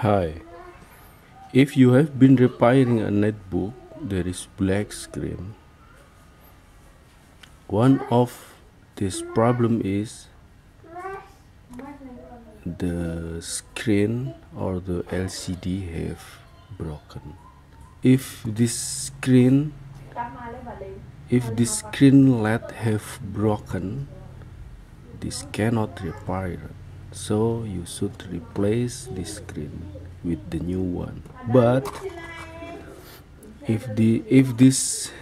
Hi, if you have been repairing a netbook, there is black screen. One of this problem is the screen or the LCD have broken. If this screen LED have broken, this cannot repair it. So you should replace this screen with the new one. But if this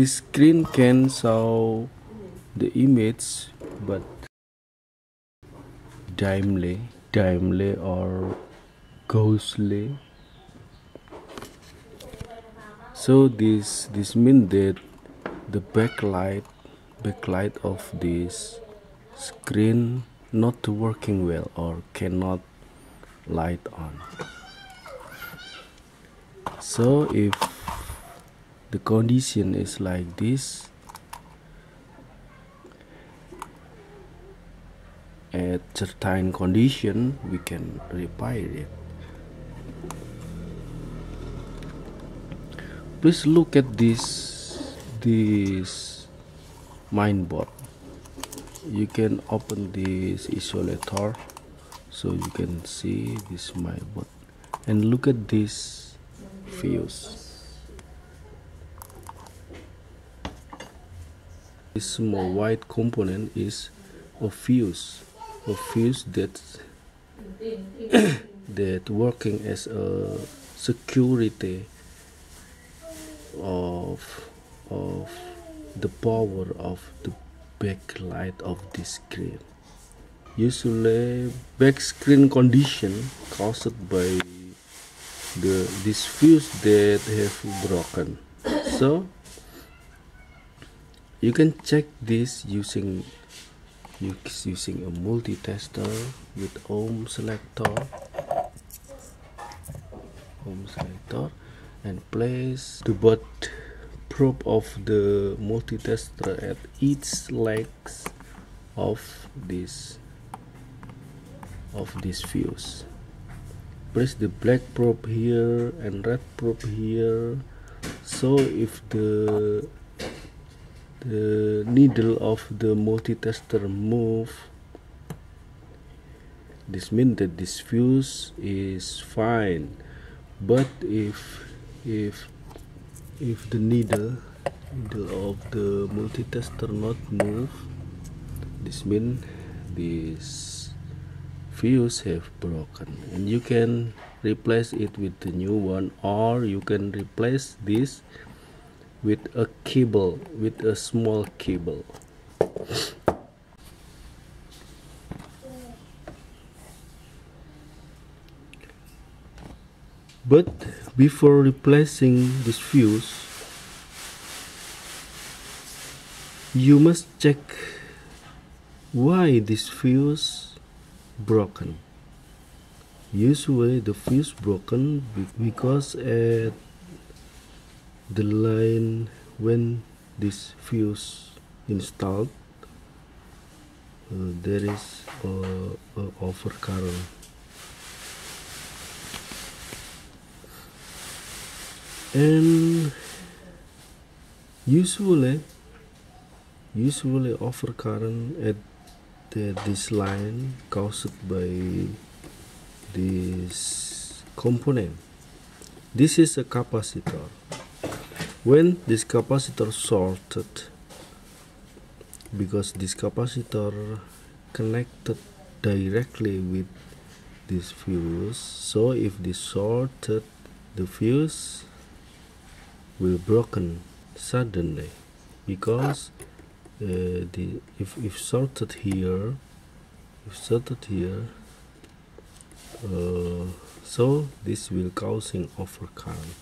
screen can show the image but dimly or ghostly, so this means that the backlight of this screen not working well or cannot light on. So if the condition is like this, at certain condition we can repair it. Please look at this mainboard. You can open this isolator so you can see this mainboard and look at this fuse. This small white component is a fuse that that working as a security of the power of the backlight of this screen. Usually back screen condition caused by this fuse that have broken. So you can check this using a multi-tester with ohm selector and place the butt probe of the multi-tester at each legs of this fuse. Place the black probe here and red probe here, so if the needle of the multi-tester move, this means that this fuse is fine. But if the needle of the multi-tester not move, this means this fuse have broken, and you can replace it with the new one, or you can replace this with a cable, with a small cable. But before replacing this fuse, you must check why this fuse broken. Usually the fuse broken because at the line when this fuse installed, there is a overcurrent. And usually overcurrent at this line caused by this component. This is a capacitor. When this capacitor shorted, because this capacitor connected directly with this fuse, so if this shorted, the fuse will broken suddenly, because if shorted here, so this will causing overcurrent.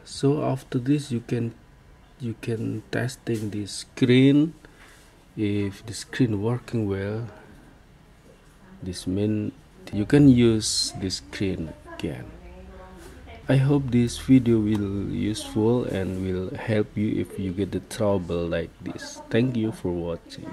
So after this you can testing the screen. If the screen working well, this means you can use the screen again. I hope this video will useful and will help you if you get the trouble like this. Thank you for watching.